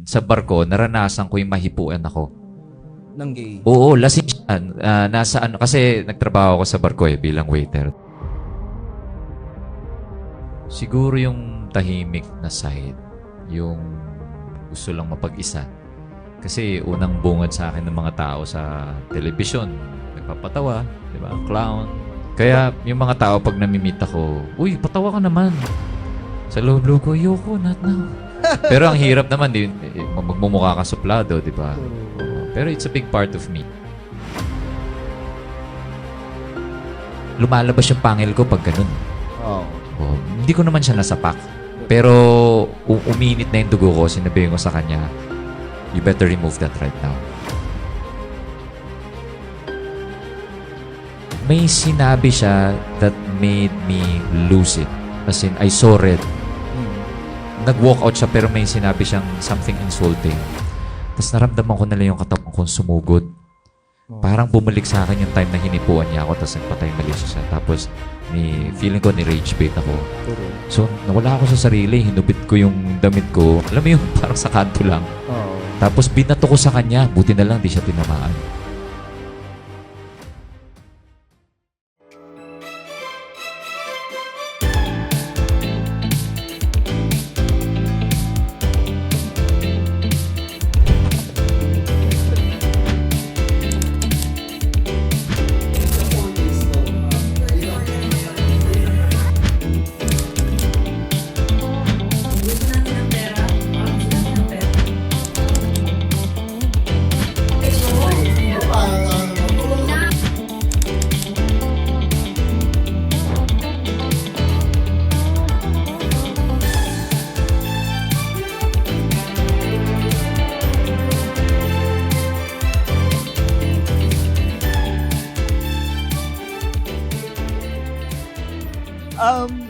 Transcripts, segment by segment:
sa barko, naranasan ko yung mahipuan ako. Ng gay. Oo, lasing siya. Nasa ano, kasi nagtrabaho ako sa barko bilang waiter. Siguro yung tahimik na side, yung gusto lang mapag-isa. Kasi unang bungad sa akin ng mga tao sa telebisyon, nagpapatawa, di ba? Clown. Kaya yung mga tao pag namimit ako, uy, patawa ka naman. Sa loob-loob ko, ayoko, not now. Pero ang hirap naman, magmumukha ka suplado, di ba? Pero it's a big part of me. Lumalabas yung pangil ko pag ganun. Hindi ko naman siya nasapak. Pero uminit na yung dugo ko, sinabihin ko sa kanya, you better remove that right now. May sinabi siya that made me lose it. As in, I saw red. Nag-walk out siya pero may sinabi siyang something insulting. Tapos naramdaman ko na lang yung katawan kong sumugod. Parang bumalik sa akin yung time na hinipuan niya ako tapos nagpatay mali siya. Tapos feeling ko ni-rage bait ako. So, nawala ako sa sarili. Hinubit ko yung damit ko. Alam mo yung parang sa kanto lang. Tapos binato ko sa kanya. Buti na lang di siya tinamaan.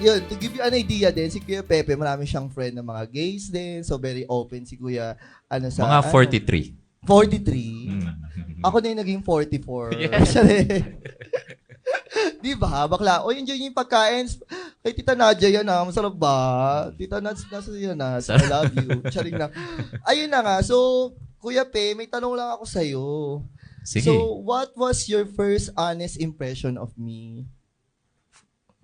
Yun, to give you an idea din, si Kuya Pepe, marami siyang friend ng mga gays din. So, very open si Kuya. Mga 43. 43? Ako na yung naging 44. Di ba? Bakla. O, enjoy yung pagkain. Kay Tita Nadia yan ha. Masarap ba? Tita Nadia, nasa yan ha. I love you. Charing lang. Ayun na nga. So, Kuya Pe, may tanong lang ako sa'yo. Sige. So, what was your first honest impression of me?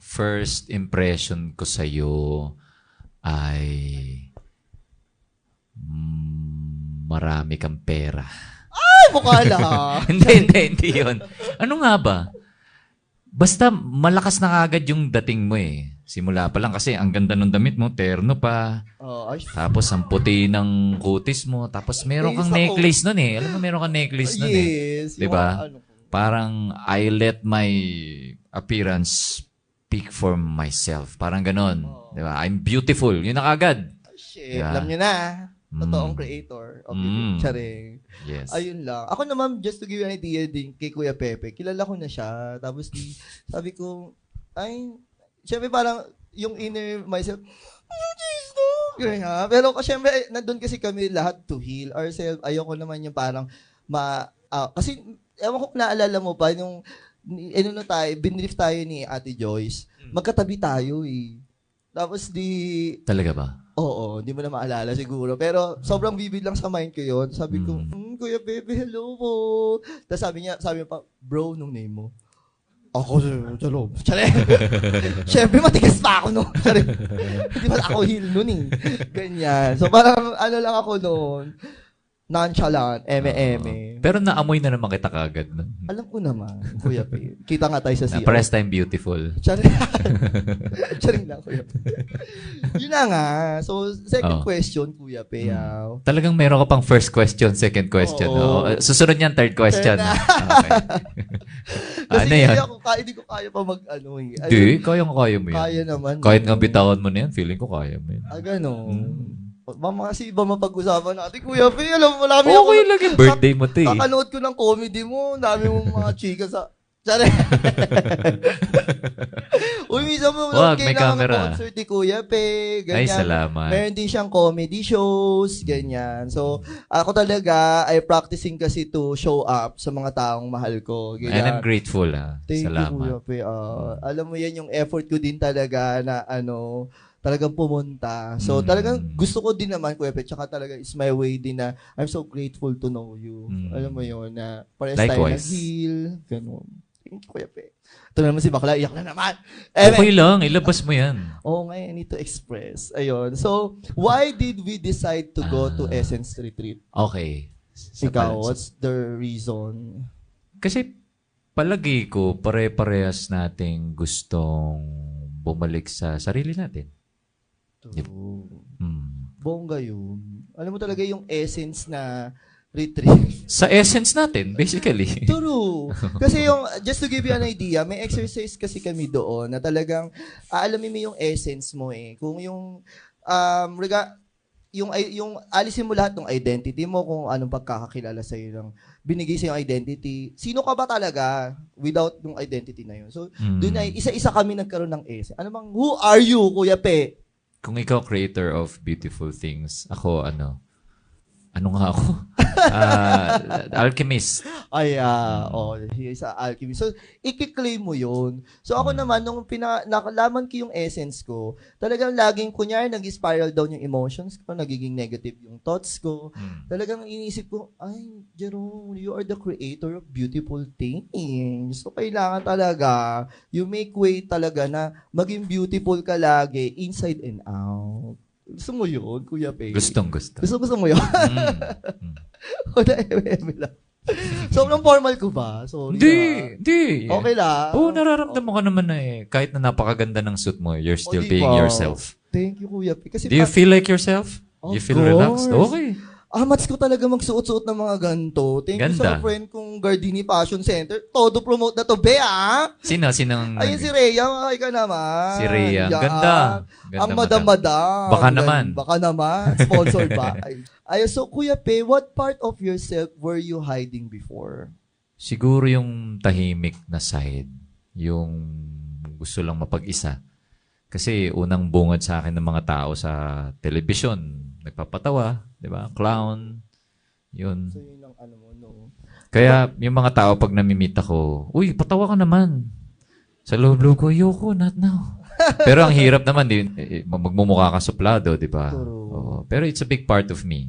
First impression ko sa'yo ay marami kang pera. Ay, mukha lang. hindi yun. Ano nga ba? Basta malakas na kagad yung dating mo eh. Simula pa lang kasi ang ganda ng damit mo, terno pa. Tapos ang puti ng kutis mo. Tapos meron kang necklace nun eh. Alam mo, meron kang necklace nun eh. Diba? Parang I let my appearance speak for myself. Parang ganon. Diba? I'm beautiful. Yun na kagad. Shit. Diba? Alam nyo na. Totoong creator. Okay. Charing. Yes. Ayun lang. Ako naman, just to give you an idea din kay Kuya Pepe, kilala ko na siya. Tapos sabi ko, ay, syempre parang yung inner myself, ganyan ha. Pero syempre, nandun kasi kami lahat to heal ourselves. Ayoko naman yung parang, kasi, ewan ko naalala mo pa, yung binrief tayo ni Ate Joyce. Magkatabi tayo eh. Tapos Talaga ba? Oo, hindi mo na maalala siguro. Pero sobrang vivid lang sa mind ko yun. Sabi ko, Kuya Bebe, hello po. Tapos sabi niya pa, bro, nung name mo. Ako, chalo. Siyempre, matigas pa ako no. Hindi ba ako heal nun eh. Ganyan. So parang ano lang ako noon. Nonchalant, eme-eme. Pero naamoy na naman kita kagad. Alam ko naman, Kuya Pe. Kita nga tayo sa CR. Press time beautiful. Charing lang, Kuya Pe. Yun na nga. So, second question, Kuya Pe. Talagang meron ka pang first question, second question. Susunod niyan, third question. Okay. Kasi yan? Hindi ko kaya pa mag-ano eh. Hindi, kaya mo yan. Kaya naman. Kahit nga bitawan mo na yan, feeling ko kaya mo yan. Ganon. Kasi iba mapag-usapan natin, Kuya Pe. Alam mo, marami okay lang yung birthday mo, te. Kakanood ko ng comedy mo. Dami mong mga chika sa... Uy, minsan Alam mo, Wag, okay may na mga camera. concert ni Kuya Pe, ganyan. Ay, salamat. Meron din siyang comedy shows, ganyan. So, ako talaga ay practicing kasi to show up sa mga taong mahal ko. And I'm Ganyan. grateful, Thank you, Salamat. Kuya Pe. Alam mo yan, yung effort ko din talaga na talagang pumunta. So, talagang gusto ko din naman, Kuya Pe, tsaka talaga is my way din na I'm so grateful to know you. Alam mo yun, na parehas tayo Likewise. nag-heal. Ganun. Thank you, Kuya Pe. Ito naman si Bakla, iyak na naman. Okay lang, ilabas mo yan. Oo nga, I need to express. Ayun. So, why did we decide to go to Essence Retreat? Okay. Ikaw, what's the reason? Kasi palagi ko, pare-parehas nating gustong bumalik sa sarili natin. Bongga yun. Alam mo talaga yung essence na retreat. Sa essence natin, basically. True. Kasi yung, just to give you an idea, may exercise kasi kami doon na talagang aalamin mo yung essence mo eh. Kung yung, yung alisin mo lahat ng identity mo, kung anong pagkakakilala sa'yo ng binigay sa yung identity. Sino ka ba talaga without yung identity na yun? So, doon ay isa-isa kami nagkaroon ng essence. Ano bang, who are you, Kuya Pe? Kung ikaw creator of beautiful things, ako ano nga ako? Alchemist. Ay, he is a alchemist. So, i-claim mo yun. So, ako naman, nung nakalaman ko yung essence ko, talagang laging, kunyari, nag-spiral down yung emotions ko, nagiging negative yung thoughts ko. Talagang iniisip ko, ay, Jerome, you are the creator of beautiful things. So, kailangan talaga, you make way talaga na maging beautiful ka lagi, inside and out. Gusto mo yun, Kuya Pe? Gusto. Gusto mo yun? Wala, lang. Sobrang formal ko ba? Sorry. Hindi. Okay lang. Oo, nararamdaman ko naman na kahit na napakaganda ng suit mo, you're still di being ba? yourself. Thank you, Kuya Pe. Kasi Do you feel like yourself? Of You feel course. relaxed? Okay. Mats ko talaga magsuot-suot ng mga ganito. Thank you sa Ganda. friend kong Gardini Fashion Center. Todo promote na to, be, Sinong... Ayun si Rhea, makakay ka naman. Si Rhea. Yan. Ganda. Ang madam-madam. Baka naman. Baka naman. Sponsored ba? Ay, so Kuya Pe, what part of yourself were you hiding before? Siguro yung tahimik na side. Yung gusto lang mapag-isa. Kasi unang bungad sa akin ng mga tao sa telebisyon. Nagpapatawa, di ba? Clown. Yun. So yun ang ano mo, no? Kaya yung mga tao pag namimit ako, uy, patawa ka naman. Sa loob-loob ko, ayoko, not now. Pero ang hirap naman, magmumukha ka suplado, di ba? Oo. Pero it's a big part of me.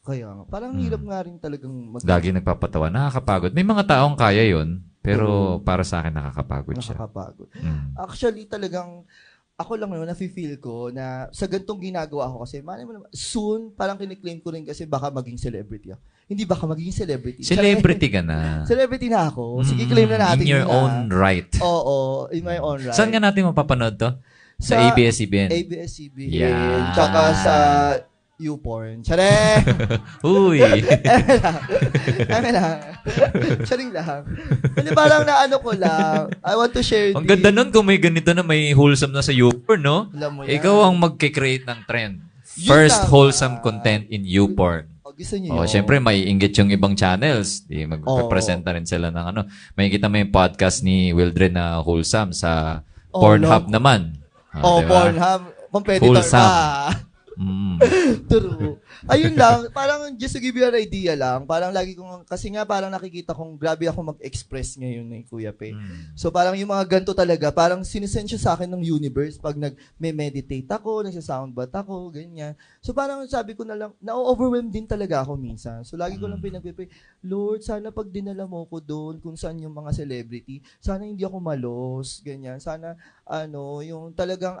Kaya, parang hirap nga rin talagang Lagi nagpapatawa, nakakapagod. May mga taong kaya yun, pero para sa akin nakakapagod siya. nakakapagod. Actually, talagang ako lang naman, nafe-feel ko na sa gantong ginagawa ko kasi, malay mo naman, soon, parang kiniklaim ko rin kasi baka maging celebrity ako. Hindi baka maging celebrity. Celebrity ka na. Celebrity na ako. Sige, claim na natin. In your yun own right. Oo, in my own right. Saan nga natin mapapanood to? Sa ABS-CBN. ABS-CBN. Yeah. Tsaka sa YouPorn. Tsare! Uy! Ano lang. Charing lang. Hindi, parang naano ko lang. I want to share Ang ganda nun kung may ganito na may wholesome na sa YouPorn, no? Alam mo yan. Ikaw ang mag-create ng trend. Yun First tama. wholesome content in YouPorn. Gusto niyo yun? Siyempre, may inggit yung ibang channels. Di, magpe-presenta rin sila ng ano. May kita mo yung podcast ni Wildred na wholesome sa Pornhub naman. Diba? Pornhub. Competitor Wholesome. pa. True. Ayun lang, parang just to give you an idea lang, parang lagi kong, kasi nga parang nakikita kong grabe ako mag-express ngayon ni Kuya Pe. So parang yung mga ganito talaga, parang sinisend siya sa akin ng universe pag nag-meditate ako, nagsa-soundbath ako, ganyan. So parang sabi ko na lang, na-overwhelm din talaga ako minsan. So lagi ko lang pinagpipray, Lord, sana pag dinala mo ko doon kung saan yung mga celebrity, sana hindi ako malos, ganyan. Sana, yung talagang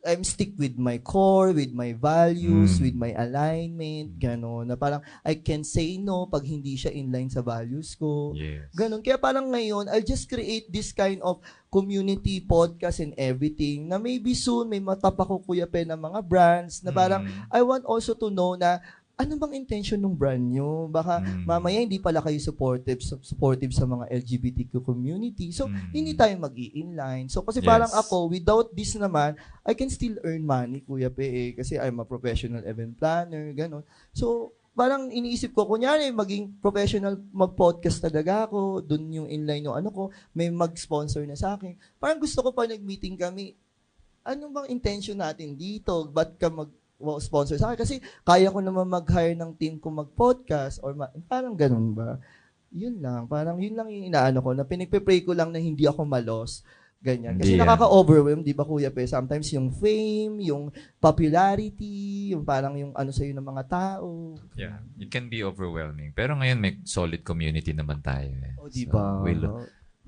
I'm stick with my core, with my values, with my alignment, gano'n. Na parang I can say no pag hindi siya inline sa values ko. Yes. Gano'n. Kaya parang ngayon, I'll just create this kind of community podcast and everything na maybe soon may matapa ko Kuya Pe ng mga brands na parang I want also to know na ano bang intention ng brand nyo? Baka mamaya hindi pala kayo supportive sa mga LGBTQ community. So, hindi tayo mag-i-inline. So, kasi parang ako, without this naman, I can still earn money, Kuya Pe, kasi I'm a professional event planner, gano'n. So, parang iniisip ko, kunyari, maging professional mag-podcast talaga ako, dun yung inline yung ano ko, may mag-sponsor na sa akin. Parang gusto ko pa nag-meeting kami, ano bang intention natin dito? Ba't ka sponsor sa akin? Kasi kaya ko naman mag-hire ng team ko mag-podcast or parang ganun ba? Yun lang. Parang yun lang yung inaano ko na pinagpe-pray ko lang na hindi ako malos. Ganyan. Kasi Hindi yan. nakaka-overwhelm, di ba Kuya Pe? Sometimes yung fame, yung popularity, yung parang yung ano sa'yo ng mga tao. Yeah, it can be overwhelming. Pero ngayon may solid community naman tayo. O, di ba?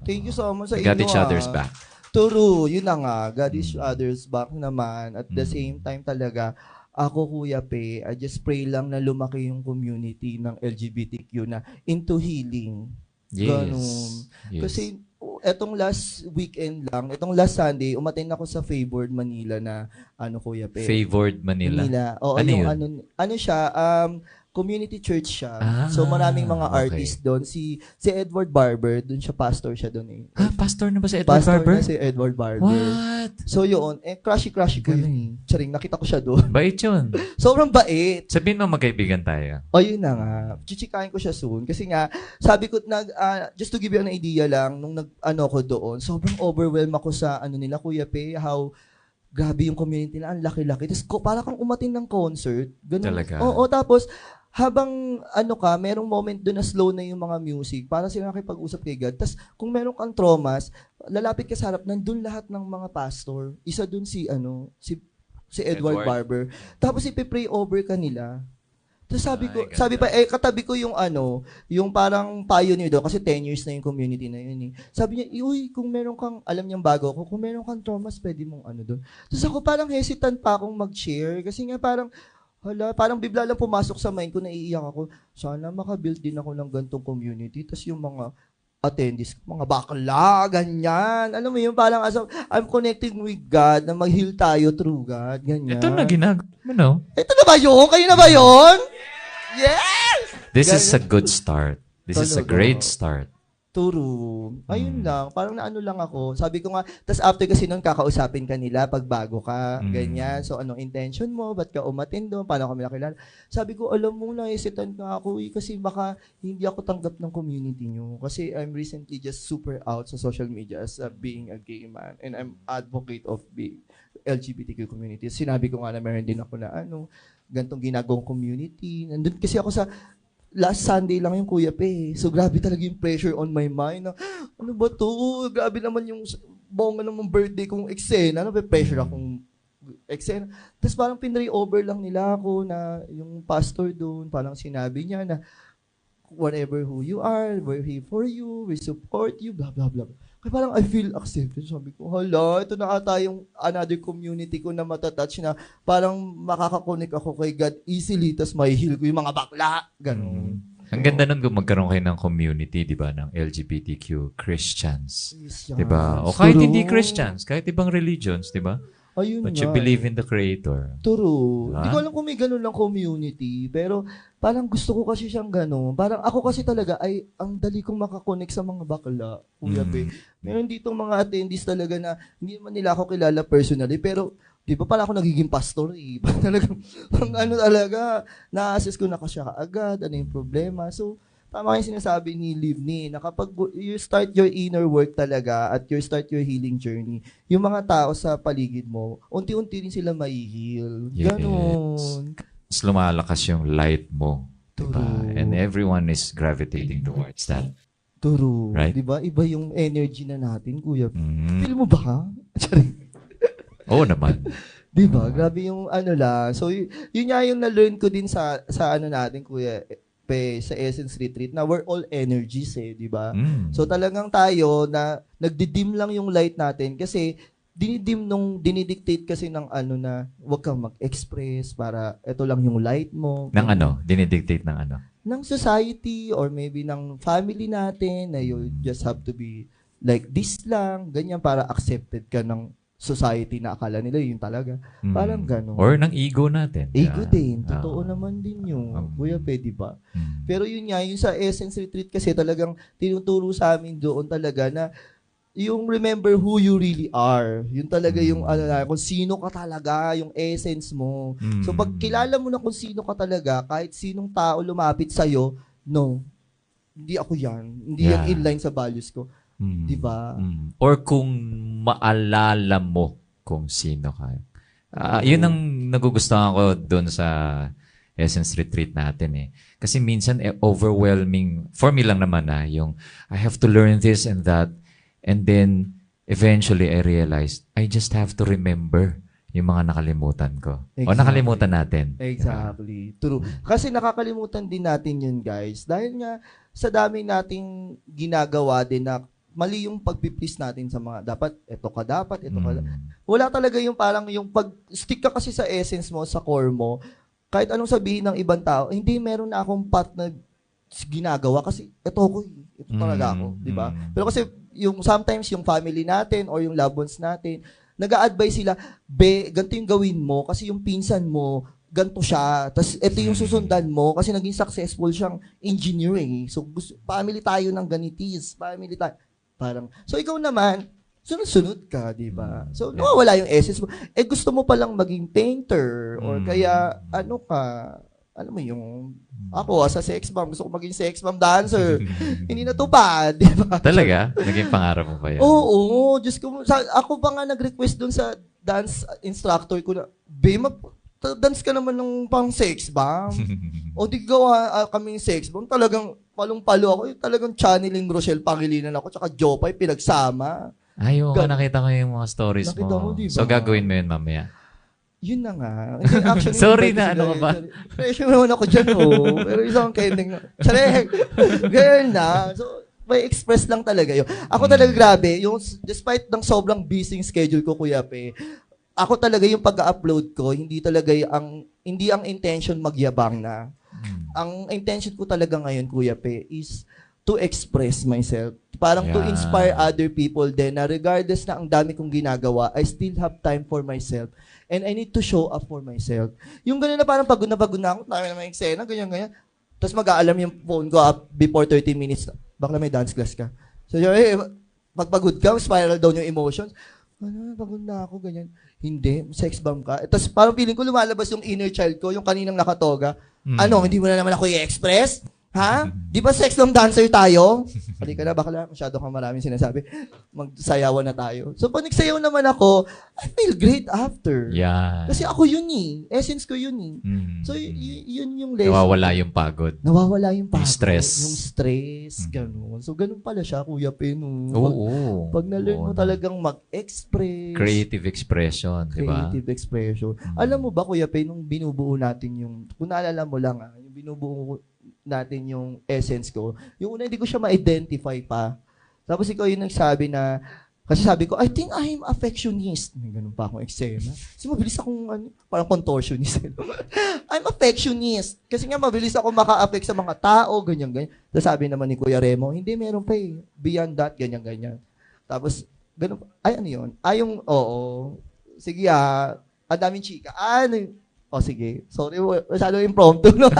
Thank you so much sa we inyo. got each other's ah. back. True, yun na nga. God is others back naman. At the same time talaga, ako Kuya Pe, I just pray lang na lumaki yung community ng LGBTQ na into healing. Yes. Ganun. Yes. Kasi etong last weekend lang, etong last Sunday, umattend ako sa Favored Manila na ano Kuya Pe. Favored Manila. Oo, Ano yung yun? ano siya, community church siya. Ah, So maraming mga okay. artists doon. Si Edward Barber, doon siya pastor siya doon eh. Pastor na ba si Edward Pastor Barber? na si Edward Barber. What? So yun, crushy ko yun. Charing, nakita ko siya doon. Bait yun. Sobrang bait. Sabihin mo magkaibigan tayo. O yun na nga. Chichikain ko siya soon. Kasi nga, sabi ko, just to give you an idea lang, nung ko doon, sobrang overwhelmed ako sa nila, Kuya Pe, how grabe yung community na, ang laki-laki. Tapos para kang umatin ng concert. Ganun. Talaga? Oo, tapos, habang merong moment doon na slow na yung mga music, para sila nakipag-usap kay God. Tapos, kung meron kang traumas, lalapit ka sa harap, nandun lahat ng mga pastor. Isa doon si Edward Barber. Tapos, ipipray over ka nila. Tapos katabi ko yung yung parang pioneer doon, kasi 10 years na yung community na yun eh. Sabi niya, uy, kung meron kang, alam niyang bago ako, kung meron kang traumas, pwede mong doon. Tapos ako parang hesitant pa akong mag-share, kasi nga parang bigla lang pumasok sa mind ko, naiiyak ako, sana makabuild din ako ng gantong community. Tapos yung mga attendees, mga bakla, ganyan. Alam mo yun, parang I'm connecting with God, na mag-heal tayo through God, ganyan. Ito na ginagawa. Ito na ba yun? Kayo na ba yun? Yes! This is a good start. This is a Talaga. great start. Turo. Ayun lang. Parang naano lang ako. Sabi ko nga, tas after kasi nun, kakausapin ka nila pag bago ka. Ganyan. So, anong intention mo? Ba't ka umatin doon? Paano kami nakilala? Sabi ko, alam mo, naisitan nga ako kasi baka hindi ako tanggap ng community nyo. Kasi I'm recently just super out sa social media as being a gay man. And I'm advocate of being LGBTQ community. Sinabi ko nga na meron din ako na gantong ginagawang community. Nandun kasi ako sa last Sunday lang yung Kuya Pe. So, grabe talaga yung pressure on my mind. Na, ano ba to? Grabe naman yung bongga naman birthday kong eksena. Pressure akong eksena. Tapos parang pinray over lang nila ako na yung pastor doon, parang sinabi niya na whatever who you are, we're here for you, we support you, blah, blah, blah. Kaya parang I feel accepted. Sabi ko, hala, ito na ata yung another community ko na matatouch na parang makakakonek ako kay God easily, tas may heal ko yung mga bakla. Ganon. Ang ganda nun kung magkaroon kayo ng community, di ba, ng LGBTQ Christians. Yes, Di ba? O kahit hindi Christians, kahit ibang religions, di ba? Ayun But nga. you believe in the Creator. True. Diba? Hindi ko alam kung may ganun lang community, pero parang gusto ko kasi siyang ganun. Parang ako kasi talaga ay ang dali kong makakonect sa mga bakla, Kuya Pe. Meron dito mga attendees talaga na hindi man nila ako kilala personally, pero di ba pala ako nagiging pastor eh. Talagang, talaga, na-assess ko na kasi agad, ano yung problema. So, tama yung sinasabi ni Livni, na kapag you start your inner work talaga at you start your healing journey, yung mga tao sa paligid mo, unti-unti rin sila mai-heal. Yes. Ganon. Mas lumalakas yung light mo. Diba? True. And everyone is gravitating towards that. True. Right? Diba? Iba yung energy na natin, Kuya. Mm. Feel mo ba? Charing. Oo naman. Diba? Grabe yung lang. So, yun nga yung na-learn ko din sa natin, Kuya Pe, sa Essence Retreat, na we're all energies di ba? So, talagang tayo na nagdidim lang yung light natin kasi dinidictate kasi ng na huwag kang mag-express para ito lang yung light mo. Ng dinidictate ng ano? Ng society or maybe ng family natin na you just have to be like this lang, ganyan para accepted ka ng society na akala nila yun talaga. Parang gano'n. Or ng ego natin. Ego Yeah. din. Totoo naman din yun. Kuya, pwede ba? Pero yun nga, yung sa Essence Retreat kasi talagang tinuturo sa amin doon talaga na yung remember who you really are. Yun talaga yung kung sino ka talaga, yung essence mo. So pag kilala mo na kung sino ka talaga, kahit sinong tao lumapit sa'yo, no, hindi ako yan. Hindi yan inline sa values ko. Diba? Or kung maalala mo kung sino ka. Yun ang nagugustuhan ko doon sa Essence Retreat natin eh. Kasi minsan overwhelming, for me lang naman yung I have to learn this and that, and then eventually I realized I just have to remember yung mga nakalimutan ko. O Exactly. nakalimutan natin. Exactly. True. Kasi nakakalimutan din natin yun, guys. Dahil nga sa dami nating ginagawa din na mali yung pagpiplease natin sa mga dapat, ito ka dapat. Wala talaga yung parang yung pag-stick ka kasi sa essence mo, sa core mo, kahit anong sabihin ng ibang tao, hindi meron na akong path na ginagawa kasi ito talaga ako, di ba? Pero kasi yung sometimes yung family natin or yung loved ones natin, nag-a-advise sila, ganito yung gawin mo kasi yung pinsan mo, ganito siya. Tapos ito yung susundan mo kasi naging successful siyang engineer eh. So family tayo ng ganitis, family tayo. Parang, so ikaw naman, sunod-sunod ka, di ba? So, nawawala yung essence mo. Gusto mo palang maging painter or kaya, alam mo yung, ako, as a sex bomb, gusto ko maging sex bomb dancer. Hindi natupad, di ba? Talaga? Naging pangarap mo pa yan? Oo, Diyos ko. Ako pa nga nag-request dun sa dance instructor ko na, dance ka naman ng pang sex bomb. O di gawa kaming sex bomb. Talagang palong-palo ako. Talagang channeling Rochelle Pangilinan ako tsaka Jopay pinagsama. Ay, oo, nakita ko yung mga stories Nakita mo, diba? So, gagawin mo yun mamaya. Yun na nga. Actually, Sorry na, ano ka ba? Pressure naman ako dyan, Pero isang kending na. Tsarek! Ganyan na. So, may express lang talaga yun. Ako talaga grabe, yung despite ng sobrang busy schedule ko, Kuya Pe, ako talaga yung pag-upload ko, hindi ang intention magyabang na. Ang intention ko talaga ngayon, Kuya Pe, is to express myself. Parang to inspire other people din na regardless na ang dami kong ginagawa, I still have time for myself. And I need to show up for myself. Yung gano'n na parang pagod na ako, tayo na may eksena, ganyan. Tapos mag-aalam yung phone ko up before 30 minutes. Baka may dance class ka. So, pagpagod ka, spiral down yung emotions. Pagod na ako, ganyan. Hindi, sex bomb ka. Tapos parang feeling ko lumalabas yung inner child ko, yung kaninang nakatoga. Hindi mo na naman ako i-express? Ha? Di ba sex bomb dancer tayo? Pali ka na, baka masyado kang maraming sinasabi. Magsayawan na tayo. So pag nagsayaw naman ako, I feel great after. Yeah. Kasi ako yun eh. Essence ko yun eh. So yun yung lesson. Nawawala yung pagod. Nawawala yung pagod. Yung stress. Yung stress, gano'n. So ganun pala siya, Kuya Peno. Oo. Pag na-learn mo talagang mag-express. Creative expression, di ba? Creative expression. Alam mo ba, Kuya Pe, nung binubuo natin yung, kung naalala mo lang, yung binubuo natin yung essence ko, yung una hindi ko siya ma-identify pa. Tapos ikaw yung nagsabi na, kasi sabi ko, I think I'm affectionist. May ganun pa akong eksena. Kasi mabilis akong, parang contortionist. I'm affectionist. Kasi nga mabilis ako maka-affect sa mga tao, ganyan. Tapos sabi naman ni Kuya Remo, hindi, meron pa eh. Beyond that, ganyan. Tapos, ganun, ano yun? Yung, sige ang daming chika. Sige. Sorry, masyado impromptu, no?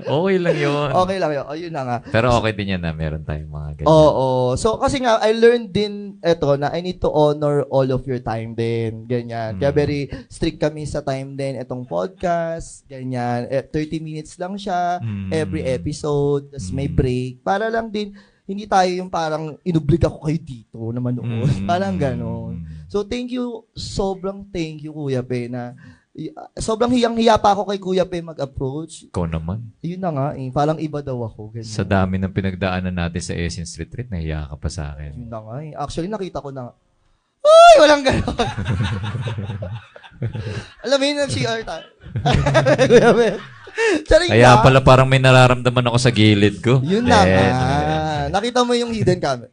Okay lang yun. Okay lang yun. Yun na nga. Pero okay din yan na meron tayong mga ganyan. Oo. So, kasi nga, I learned din na I need to honor all of your time din. Ganyan. Kaya very strict kami sa time din. Itong podcast, ganyan. 30 minutes lang siya. Every episode. Tapos may break. Para lang din, hindi tayo yung parang inoblig ako kayo dito na manood. Parang ganon. So, sobrang thank you, Kuya Pe, na sobrang hiyang-hiya pa ako kay Kuya Pe mag-approach. Ikaw naman. Yun na nga, parang iba daw ako. Ganyan. Sa dami ng pinagdaanan natin sa Essence Retreat, nahiya ka pa sa akin. Yun na nga. Actually, nakita ko na, uy, walang ganon. Alam mo yun, nag-CR tayo. Kuya Pe. Kaya pala parang may nararamdaman ako sa gilid ko. Yun na nga. Nakita mo yung hidden camera.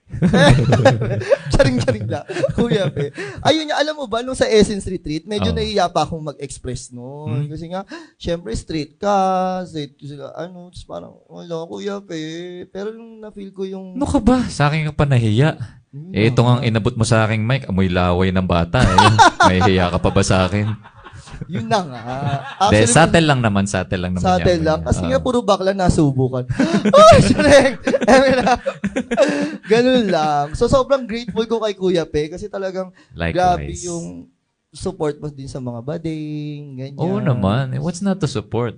Charing-charing na. Kuya Pe. Ayun niya, alam mo ba, nung sa Essence Retreat, medyo nahiya pa akong mag-express noon. Kasi nga, syempre straight ka, tapos parang, wala, Kuya Pe. Pero nung na-feel ko yung... Ano ka ba? Sa akin ka pa nahiya. Ito nga inabot mo sa aking mic, amoy laway ng bata. May hiya ka pa ba sa akin? Yun na nga. De, subtle lang naman Subtle yaman lang. niya. Kasi Oo. nga puro bakla nasubukan. Oh, Shrek! Ganun lang. So, sobrang grateful ko kay Kuya Pe kasi talagang grabe Likewise. yung support mo din sa mga bading, ganyan. Oo naman. What's not to support?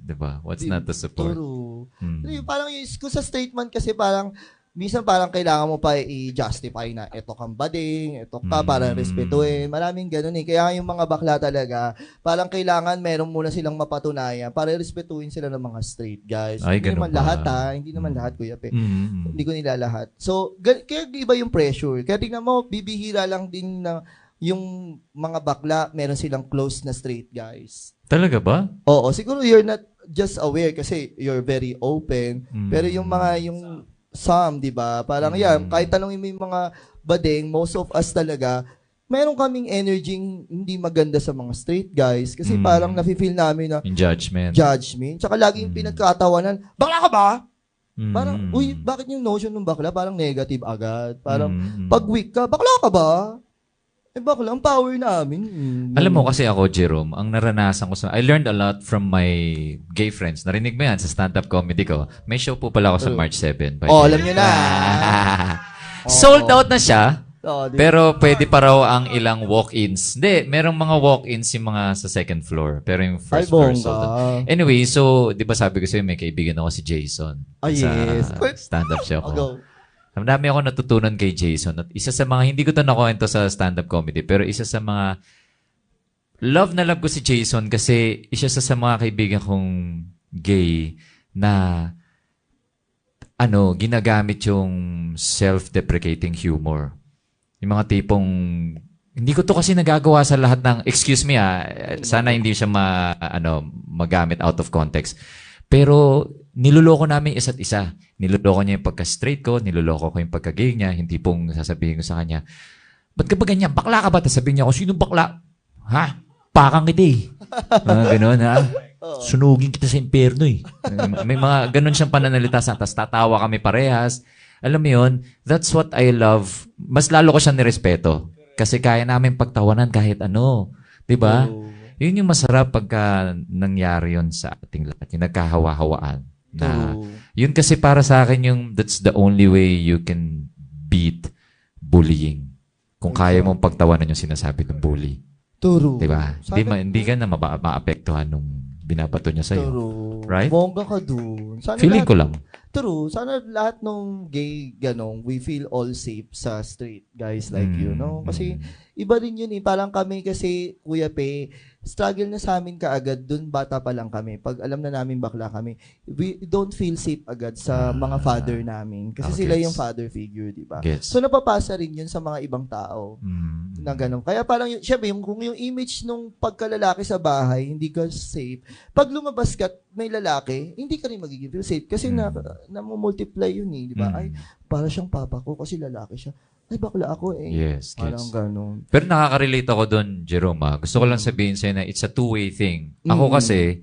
Diba? What's not to support? True. Hmm. Yung parang yung, kung sa statement kasi parang minsan parang kailangan mo pa i-justify na eto kang bading, eto ka, para respetuhin. Maraming ganun eh. Kaya yung mga bakla talaga, parang kailangan meron muna silang mapatunayan para respetuhin sila ng mga straight guys. Ay, Hindi ganun naman ba? lahat ha. Hindi naman lahat, Kuya Pe. Mm. Hindi ko nilalahat. So, kaya iba yung pressure. Kaya tingnan mo, bibihira lang din na yung mga bakla, meron silang close na straight guys. Talaga ba? Oo, siguro you're not just aware kasi you're very open. Pero yung some, di ba? Parang yan, kahit tanongin mo yung mga bading, most of us talaga, meron kaming energy hindi maganda sa mga straight guys. Kasi parang nafe-feel namin na Yung judgment. judgment. Tsaka lagi yung pinagkatawanan, bakla ka ba? Parang, Mm. uy, bakit yung notion ng bakla parang negative agad? Parang, Mm. pag weak ka, bakla ka ba? Eh, bakla, ang power namin. Alam mo kasi ako, Jerome, ang naranasan ko I learned a lot from my gay friends. Narinig mo yan sa stand-up comedy ko. May show po pala ako sa March 7. by the Oh, way. alam nyo na. Sold out na siya. Oh, di- Pero pwede pa raw ang ilang walk-ins. Hindi, merong mga walk-ins yung mga sa second floor. Pero yung Ay, first floor bongga. sold out. Anyway, so, di ba sabi ko sa'yo, may kaibigan ako si Jason. Ah, yes. Sa stand-up show ko. Go. Ang dami ako natutunan kay Jason. At isa sa mga, hindi ko to nakuwento sa stand-up comedy, pero isa sa mga, love na love ko si Jason kasi isa sa mga kaibigan kong gay na, ginagamit yung self-deprecating humor. Yung mga tipong, hindi ko to kasi nagagawa sa lahat ng, excuse me sana hindi siya magamit out of context. Pero, niloloko namin isa't isa. Niloloko niya yung pagka-straight ko, niloloko ko yung pagka-gay niya, hindi pong sasabihin ko sa kanya, ba't ka ba ganyan? Bakla ka ba? Tapos sabihin niya ako, sino bakla? Ha? Pakang kita eh. Ganun ha? Sunugin kita sa impyerno eh. May mga ganun siyang pananalita sa tapos tatawa kami parehas. Alam mo yun, that's what I love. Mas lalo ko siyang nirespeto. Kasi kaya namin pagtawanan kahit ano. Diba? Yun yung masarap pagka nangyari yun sa ating lahat. Yung nagkahawa-hawaan. Na, yun kasi para sa akin yung that's the only way you can beat bullying. Kung kaya mong pagtawanan yung sinasabi ng bully. True. Diba? Hindi ka na maapektuhan nung binabato niya sa'yo. True. Right? Bongga ka dun. Sana Feeling lahat- ko lang. True. Sana lahat ng gay, we feel all safe sa straight guys like you, no? Kasi, iba rin yun eh. Parang kami kasi, Kuya Pe, struggle na sa amin kaagad dun, bata pa lang kami. Pag alam na namin bakla kami, we don't feel safe agad sa mga father namin. Kasi sila gets. yung father figure, di ba? Gets. So, napapasa rin yun sa mga ibang tao. Na ganun. Kaya parang, syempre, kung yung image nung pagkalalaki sa bahay, hindi ka safe. Pag lumabas ka, may lalaki, hindi ka rin magiging feel safe. Kasi namumultiply yun eh, di ba? Ay, para siyang papa ko kasi lalaki siya. Ay, bakla ako eh. Yes, Parang gets. ganun. Pero nakaka-relate ako doon, Jerome. Gusto ko lang sabihin sa'yo na it's a two-way thing. Ako kasi,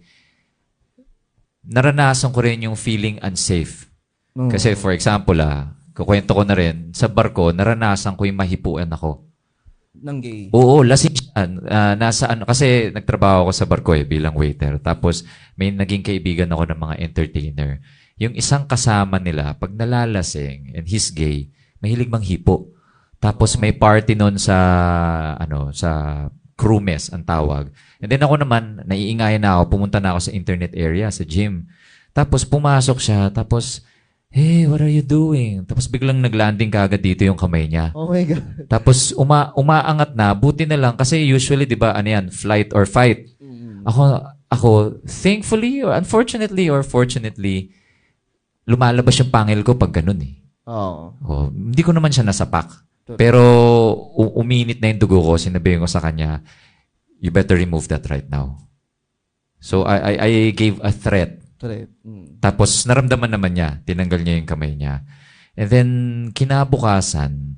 naranasan ko rin yung feeling unsafe. Kasi for example, kukwento ko na rin, sa barko, naranasan ko yung mahipuan ako. Ng gay. Oo, lasing siya. Kasi nagtrabaho ako sa barko bilang waiter. Tapos may naging kaibigan ako ng mga entertainer. Yung isang kasama nila, pag nalalasing, and he's gay, mahilig manghipo. Tapos may party noon sa crew mess ang tawag. And then ako naman, naiingayan na ako, pumunta na ako sa internet area, sa gym. Tapos pumasok siya, tapos, hey, what are you doing? Tapos biglang naglanding kagad dito yung kamay niya. Oh my God. Tapos umaangat na, buti na lang kasi usually 'di ba ano yan, flight or fight. Ako thankfully or unfortunately or fortunately lumalabas yung pangil ko pag ganun eh. Oo. Oh, hindi ko naman siya nasapak. Pero uminit na yung dugo ko, sinabi ko sa kanya, you better remove that right now. So I gave a threat. Tapos naramdaman naman niya, tinanggal niya yung kamay niya. And then kinabukasan,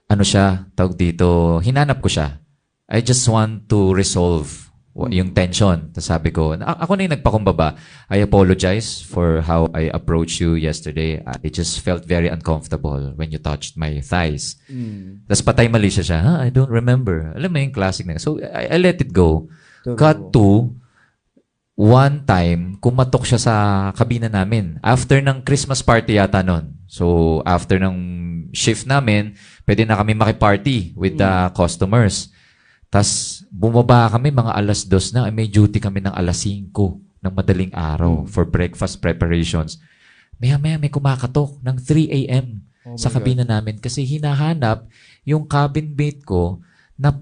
tawag dito, hinanap ko siya. I just want to resolve Yung tension. Tapos sabi ko, ako na yung nagpakumbaba. I apologize for how I approached you yesterday. I just felt very uncomfortable when you touched my thighs. Tapos patay mali siya. I don't remember. Alam mo yung classic na. So, I let it go. Cut to, one time, kumatok siya sa kabina namin. After ng Christmas party yata nun. So, after ng shift namin, pwede na kami makiparty with the customers. Tas bumaba kami mga 2:00 na. May duty kami ng 5:00 ng madaling araw for breakfast preparations. Maya-maya may kumakatok ng 3 a.m. sa kabina namin kasi hinahanap yung cabin mate ko na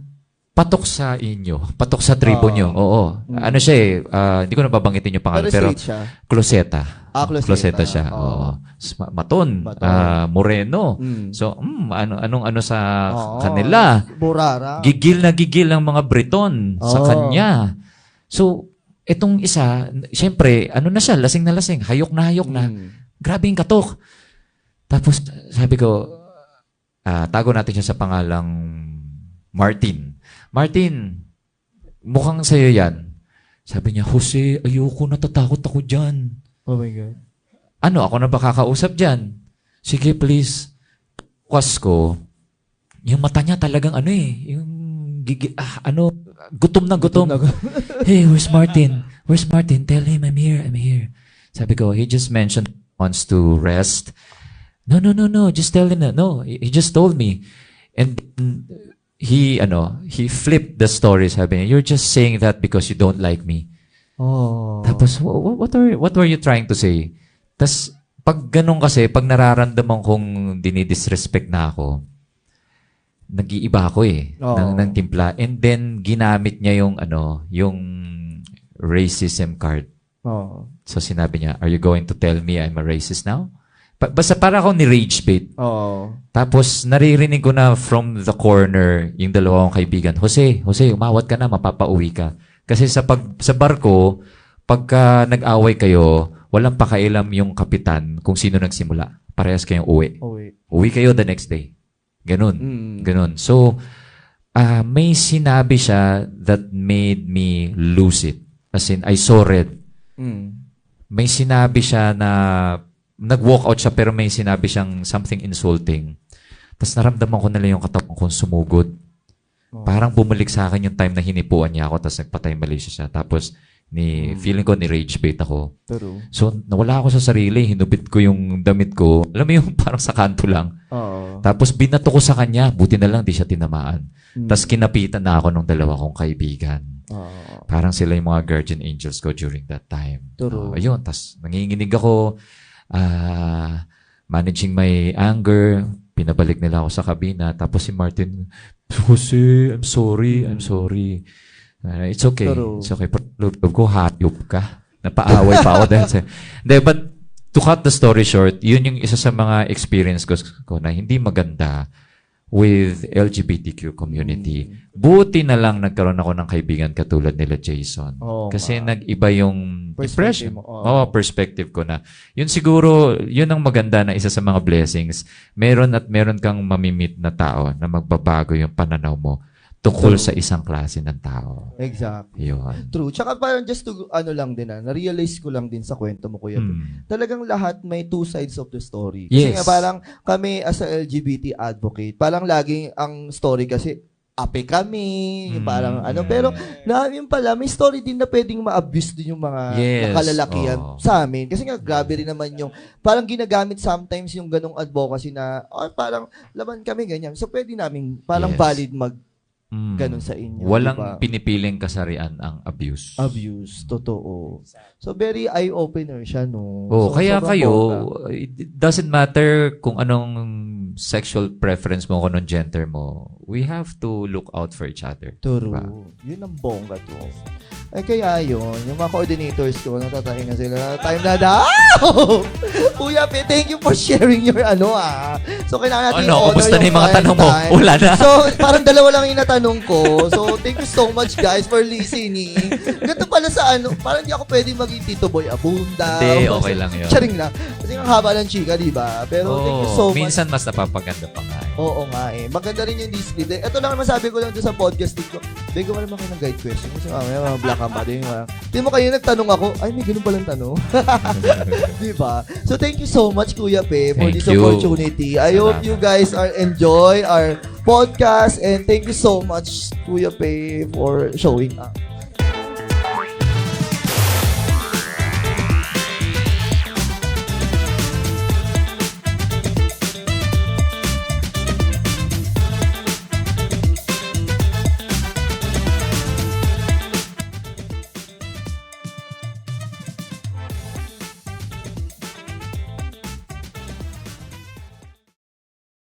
patok sa inyo. Patok sa tribo nyo. Oo. Ano siya eh. Hindi ko nababanggitin yung pangalan. Pero Closeta. Closeta siya. Oo. Maton. Moreno. So, anong sa kanila. Burara. Gigil na gigil ang mga Briton sa kanya. So, itong isa, syempre, na siya, lasing na lasing. Hayok na. Grabe yung katok. Tapos, sabi ko, tago natin siya sa pangalang Martin. Martin, mukhang sa'yo yan. Sabi niya, Jose, ayoko, natatakot ako dyan. Oh my God. Ako na ba kakausap dyan? Sige, please. Bukas ko, yung mata niya talagang gutom na gutom. Hey, where's Martin? Where's Martin? Tell him I'm here. Sabi ko, he just mentioned wants to rest. No, just tell him that. No, he just told me. And he flipped the story. Sabi niya, you're just saying that because you don't like me. Oh. Tapos, what were you trying to say? Tapos, pag ganun kasi, pag nararamdaman kong dinidisrespect na ako, nag-iiba ako ng timpla. And then, ginamit niya yung racism card. Oh. So, sinabi niya, are you going to tell me I'm a racist now? Basta para akong ni-rage bait. Tapos, naririnig ko na from the corner, yung dalawang kaibigan, Jose, umawat ka na, mapapauwi ka. Kasi sa barko, pagka nag-away kayo, walang pakailam yung kapitan kung sino nagsimula. Parehas kayong uwi. Uwi kayo the next day. Ganun. So, may sinabi siya that made me lose it. As in, I saw red. May sinabi siya na nag-walk out siya pero may sinabi siyang something insulting. Tapos naramdaman ko na lang yung katawan kong sumugod. Parang bumalik sa akin yung time na hinipuan niya ako tapos nagpatay mali siya. Tapos feeling ko ni-rage bait ako. So nawala ako sa sarili. Hinubit ko yung damit ko. Alam mo yung parang sa kanto lang. Tapos binato ko sa kanya. Buti na lang di siya tinamaan. Tapos kinapitan na ako ng dalawa kong kaibigan. Parang sila yung mga guardian angels ko during that time. Ayun. Tapos nanginginig ako. Managing my anger, pinabalik nila ako sa kabina. Tapos si Martin, Jose, I'm sorry. It's okay. It's okay. Loob ko, hayop ka. Napaaway pa ako dahil but to cut the story short, yun yung isa sa mga experience ko na hindi maganda with LGBTQ community. Buti na lang nagkaroon ako ng kaibigan katulad nila Jason. Kasi nag-iba yung impression. Perspective ko na. Yun siguro, yun ang maganda na isa sa mga blessings. Meron kang mamimit na tao na magbabago yung pananaw mo tungkol sa isang klase ng tao. Exactly. Yun. True. Tsaka parang just to, lang din na-realize ko lang din sa kwento mo, Kuya. Talagang lahat may two sides of the story. Kasi nga parang kami as a LGBT advocate, parang laging ang story kasi, ape kami, yung parang pero yun pala, may story din na pwedeng ma-abuse din yung mga nakalalakihan sa amin. Kasi nga, grabe rin naman yung, parang ginagamit sometimes yung ganong advocacy na, parang laban kami, ganyan. So, pwede namin, parang valid ganun sa inyo. Walang pinipiling kasarian ang abuse. Totoo. So, very eye-opener siya, no? So, kaya kayo, it doesn't matter kung anong sexual preference mo, kung anong gender mo. We have to look out for each other. True. Diba? Yun ang bongga to. Kaya yun, yung mga coordinators ko, natatahin na sila. Time na daw! Kuya Pe, thank you for sharing your So, kailangan natin i-honor kumusta na yung mga tanong mo? time. Wala na. So, parang dalawa lang yung natanong ko. So, thank you so much, guys, for listening. Ganito pala sa parang hindi ako pwede maging Tito Boy Abunda. Hindi, okay lang yun. Charing lang. Kasi ang haba ng chika, di ba? Pero thank you so much. Minsan mas napapaganda pa nga. Oo nga eh. Maganda rin yung display. Ito lang masabi ko lang doon sa podcast ko. Bego ka naman kayo ng guide question. Kasi mamaya mga black and body. Di mo kayo nagtanong ako, ay, may ganun palang tanong. Di ba? So, thank you so much, Kuya Pe, for Thank this you. opportunity. I hope you guys are enjoy our podcast and thank you so much, Kuya Pe, for showing up.